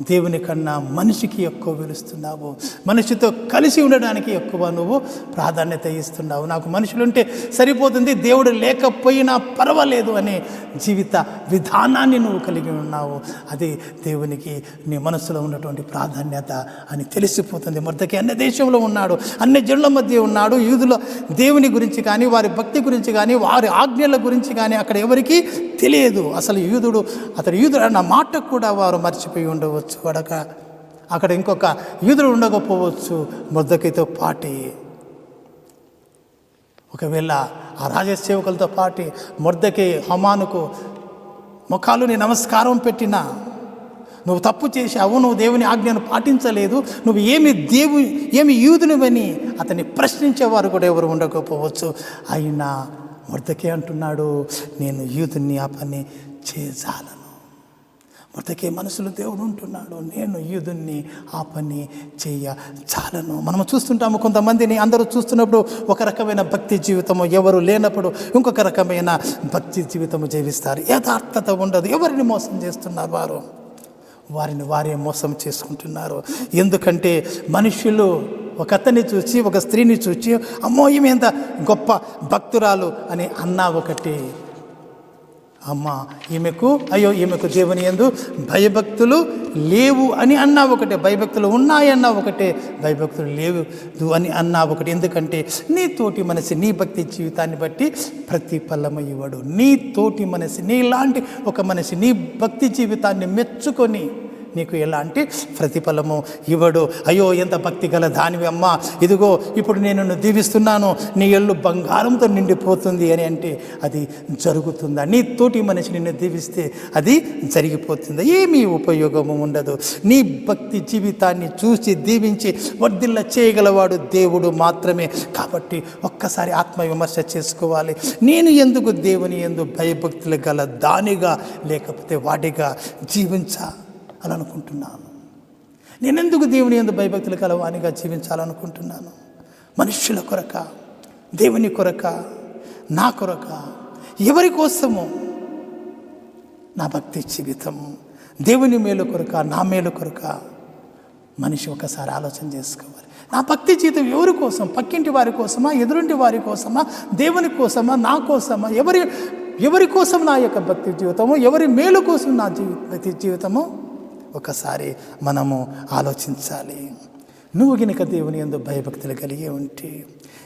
దేవుని కన్నా మనిషికి ఎక్కువ విలుస్తున్నావు. మనిషితో కలిసి ఉండడానికి ఎక్కువ నువ్వు ప్రాధాన్యత ఇస్తున్నావు. నాకు మనుషులు ఉంటే సరిపోతుంది, దేవుడు లేకపోయినా పర్వాలేదు అనే జీవిత విధానాన్ని నువ్వు కలిగి ఉన్నావు. అది దేవునికి నీ మనసులో ఉన్నటువంటి ప్రాధాన్యత అని తెలిసిపోతుంది. మొదటికి అన్ని దేశంలో ఉన్నాడు, అన్ని జనుల మధ్య ఉన్నాడు. యూదుల దేవుని గురించి కానీ, వారి భక్తి గురించి కానీ, వారి ఆజ్ఞల గురించి కానీ అక్కడ ఎవరికి తెలియదు. అసలు అతడు యూదుడు అన్న మాట కూడా వారు మర్చిపోయి ఉండవచ్చు. అక్కడ ఇంకొక యూదుడు ఉండకపోవచ్చు మొర్దెకైతో పాటి. ఒకవేళ ఆ రాజసేవకులతో పాటి మొర్దెకై హమానుకు ముఖాలుని నమస్కారం పెట్టినా, నువ్వు తప్పు చేశావు, నువ్వు దేవుని ఆజ్ఞను పాటించలేదు, నువ్వు ఏమి యూదునివని అతన్ని ప్రశ్నించేవారు కూడా ఎవరు ఉండకపోవచ్చు. అయినా మొర్దెకై అంటున్నాడు, నేను యూదుని ఆ పని చేయజాలను. మొర్దెకై మనసులో దేవుడు ఉంటున్నాడు, నేను యూదుని ఆ పని చేయజాలను. మనము చూస్తుంటాము కొంతమందిని, అందరూ చూస్తున్నప్పుడు ఒక రకమైన భక్తి జీవితము, ఎవరు లేనప్పుడు ఇంకొక రకమైన భక్తి జీవితము జీవిస్తారు. యథార్థత ఉండదు. ఎవరిని మోసం చేస్తున్నారు? వారిని వారే మోసం చేసుకుంటున్నారు. ఎందుకంటే మనుషులు ఒక అతన్ని చూసి, ఒక స్త్రీని చూసి, అమ్మో ఈమె ఎంత గొప్ప భక్తురాలు అని అన్నా ఒకటి, ఈమెకు దేవుని యందు భయభక్తులు లేవు అని అన్నా ఒకటే, భయభక్తులు ఉన్నాయన్నా ఒకటే, భయభక్తులు లేవు అని అన్నా ఒకటి. ఎందుకంటే నీ తోటి మనిషి నీ భక్తి జీవితాన్ని బట్టి ప్రతిఫలము ఇవ్వడు. నీ తోటి మనిషి, నీలాంటి ఒక మనిషి నీ భక్తి జీవితాన్ని మెచ్చుకొని నీకు ఎలాంటి ప్రతిఫలము ఇవ్వడు. అయ్యో ఎంత భక్తి గల దానివి అమ్మా, ఇదిగో ఇప్పుడు నేను నిన్ను దీవిస్తున్నాను, నీ ఇల్లు బంగారంతో నిండిపోతుంది అని అంటే అది జరుగుతుందా? నీ తోటి మనిషి నిన్ను దీవిస్తే అది జరిగిపోతుందా? ఏమీ ఉపయోగము ఉండదు. నీ భక్తి జీవితాన్ని చూసి దీవించి వర్ధిల్ల చేయగలవాడు దేవుడు మాత్రమే. కాబట్టి ఒక్కసారి ఆత్మవిమర్శ చేసుకోవాలి. నేను ఎందుకు దేవుని యందు భయభక్తులు గల దానిగా లేకపోతే వాడిగా జీవించాలనుకుంటున్నాను? నేనెందుకు దేవుని యందు భయభక్తులు కలవానిగా జీవించాలనుకుంటున్నాను? మనుష్యుల కొరక, దేవుని కొరక, నా కొరక, ఎవరి కోసము నా భక్తి జీవితం? దేవుని మేలు కొరక, నా మేలు కొరక? మనిషి ఒకసారి ఆలోచన చేసుకోవాలి. నా భక్తి జీవితం ఎవరి కోసం? పక్కింటి వారి కోసమా, ఎదురుంటి వారి కోసమా, దేవుని కోసమా, నా కోసమా? ఎవరి కోసం నా యొక్క భక్తి జీవితము? ఎవరి మేలు కోసం నా భక్తి జీవితము? ఒకసారి మనము ఆలోచించాలి. నువ్వు గనుక దేవుని యందు భయభక్తులు కలిగి ఉంటే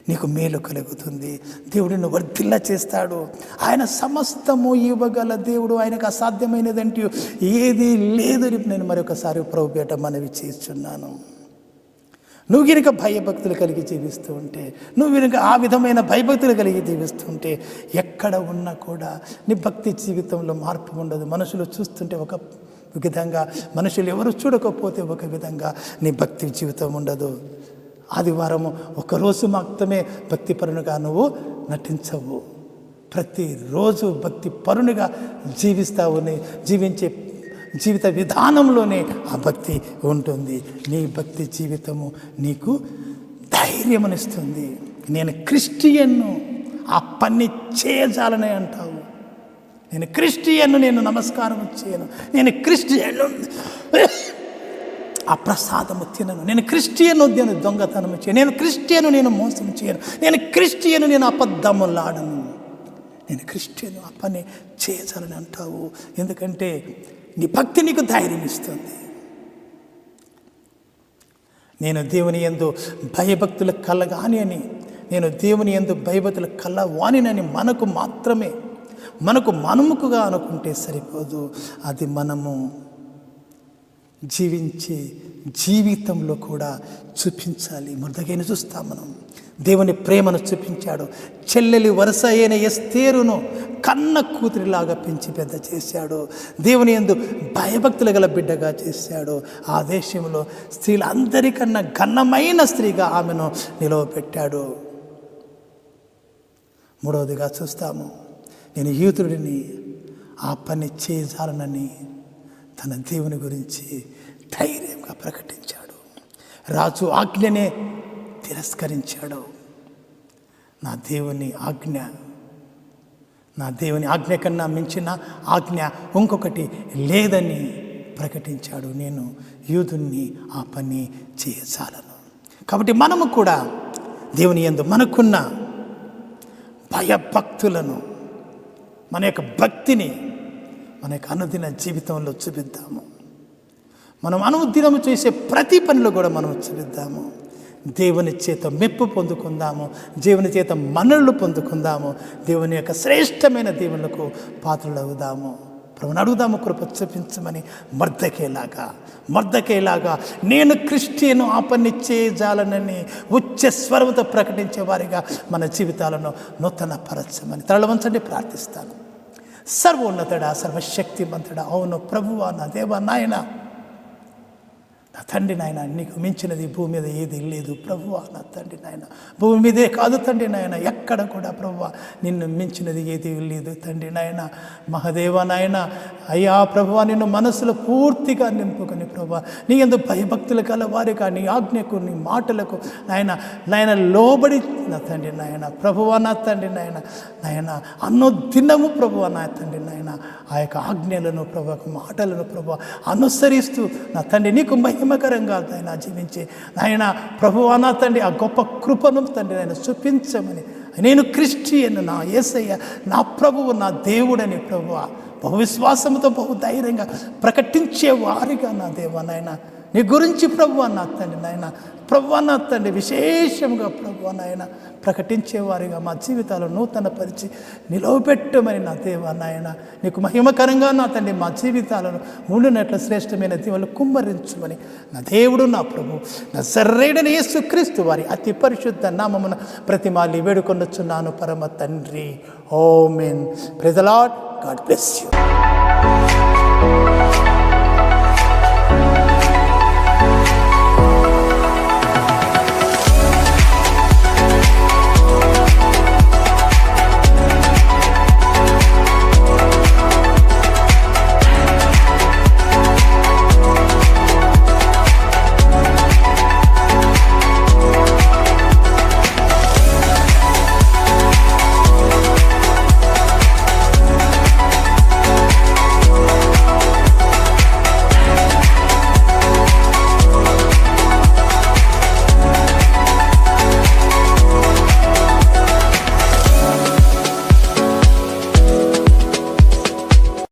నీకు మేలు కలుగుతుంది. దేవుడు నిన్ను వర్ధిల్ల చేస్తాడు. ఆయన సమస్తము ఇవ్వగల దేవుడు. ఆయనకు అసాధ్యమైనదంటూ ఏది లేదని నేను మరొకసారి ప్రభుపేట మనవి చేస్తున్నాను. నువ్వు గనుక భయభక్తులు కలిగి జీవిస్తూ ఉంటే, నువ్వు గనుక ఆ విధమైన భయభక్తులు కలిగి జీవిస్తుంటే ఎక్కడ ఉన్నా కూడా నీ భక్తి జీవితంలో మార్పు ఉండదు. మనుషులు చూస్తుంటే ఒక విధంగా, మనుషులు ఎవరు చూడకపోతే ఒక విధంగా నీ భక్తి జీవితం ఉండదు. ఆదివారము ఒకరోజు మాత్రమే భక్తి పరునిగా నువ్వు నటించవు. ప్రతిరోజు భక్తి పరునిగా జీవిస్తావు. జీవించే జీవిత విధానంలోనే ఆ భక్తి ఉంటుంది. నీ భక్తి జీవితము నీకు ధైర్యమనిస్తుంది. నేను క్రిస్టియన్ను, ఆ పని చేయజాలని అంటావు. నేను క్రిస్టియన్ను, నేను నమస్కారం చేయను. నేను క్రిస్టియన్ను, ఆ ప్రసాదము తినను. నేను క్రిస్టియను, నేను దొంగతనము చేయను. నేను క్రిస్టియను, నేను మోసం చేయను. నేను క్రిస్టియను, నేను అబద్ధములాడను. నేను క్రిస్టియను, ఆ పని చేయజాలని అంటావు. ఎందుకంటే నీ భక్తి నీకు ధైర్యం ఇస్తుంది. నేను దేవుని యందు భయభక్తులు కలగాని అని, నేను దేవుని యందు భయభక్తులు కలవానినని మనకు మనముకుగా అనుకుంటే సరిపోదు. అది మనము జీవించే జీవితంలో కూడా చూపించాలి. మొర్దెకైని చూస్తాం మనం. దేవుని ప్రేమను చూపించాడు. చెల్లెలి వరుస అయిన ఎస్తేరును కన్న కూతురిలాగా పెంచి పెద్ద చేశాడు. దేవుని యందు భయభక్తులు గల బిడ్డగా చేశాడు. ఆ దేశంలో స్త్రీలందరికన్నా ఘనమైన స్త్రీగా ఆమెను నిలవబెట్టాడు. మూడవదిగా చూస్తాము, నేను యూదుడిని, ఆ పని చేయజాలనని తన దేవుని గురించి ధైర్యంగా ప్రకటించాడు. రాజు ఆజ్ఞనే తిరస్కరించాడు. నా దేవుని ఆజ్ఞ కన్నా మించిన ఆజ్ఞ ఇంకొకటి లేదని ప్రకటించాడు. నేను యూదుణ్ణి ఆ పని చేయజాలను. కాబట్టి మనము కూడా దేవుని యందు మనకున్న భయభక్తులను, మన యొక్క భక్తిని మన యొక్క అనుదిన జీవితంలో చూపిద్దాము. మనం అనుదినము చేసే ప్రతి పనిలో కూడా మనం చూపిద్దాము. దేవుని చేత మెప్పు పొందుకుందాము, దేవుని చేత మన్ననలు పొందుకుందాము, దేవుని యొక్క శ్రేష్టమైన దేవునికి పాత్రలు అవుదాము. ప్రభువుని అడుగుదాము, కృప చూపించమని. మర్దకేలాగా నేను క్రిస్టియను ఆ పని చేయజాలనని ఉచ్చ స్వరముతో ప్రకటించే వారిగా మన జీవితాలను నూతన పరచమని తల వంచండి, ప్రార్థిస్తాను. సర్వోన్నతుడా, సర్వశక్తిమంతుడా, అవును ప్రభువా, నా దేవా, నాయన, నా తండ్రి నాయన, నీకు మించినది భూమి మీద ఏది లేదు ప్రభువా. నా తండ్రి నాయన, భూమి మీదే కాదు తండ్రి నాయన, ఎక్కడ కూడా ప్రభువా నిన్ను మించినది ఏది లేదు తండ్రి నాయన. మహాదేవా నాయన, అయ్యా ప్రభువా, నిన్ను మనసులో పూర్తిగా నింపుకొని ప్రభువా నీ యందు భయభక్తులు గల వారిగా నీ ఆజ్ఞకు, నీ మాటలకు నాయన లోబడి నా తండ్రి నాయన, ప్రభువా నా తండ్రి నాయన దినము ప్రభువా నా తండ్రి నాయన ఆ యొక్క ఆజ్ఞలను ప్రభువా మాటలను ప్రభువా అనుసరిస్తూ నా తండ్రి నీకు మహిమకరంగా నాయన జీవించే నాయన ప్రభువా నా తండ్రి ఆ గొప్ప కృపను తండ్రి నాయన చూపించమని, నేను క్రిస్టియన్, నా యేసయ్య నా ప్రభువు, నా దేవుడని ప్రభువా బహు విశ్వాసంతో బహు ధైర్యంగా ప్రకటించే వారిగా నా దేవా నాయన నీ గురించి ప్రభువా నా తండ్రి నాయన, ప్రభువా నా తండ్రి విశేషంగా ప్రభువా నాయన ప్రకటించేవారిగా మా జీవితాలను నూతన పరిచి నిలవబెట్టమని నా దేవా నాయన, నీకు మహిమకరంగా నా తండ్రి మా జీవితాలను ఉండినట్లు శ్రేష్టమైన దీవెనలు కుమ్మరించమని నా దేవుడు, నా ప్రభు, నా సర్రైన యేసుక్రీస్తు వారి అతి పరిశుద్ధ నామమున ప్రతిమాలి వేడుకొనొచ్చున్నాను పరమ తండ్రి. Amen. Praise the Lord. God bless you.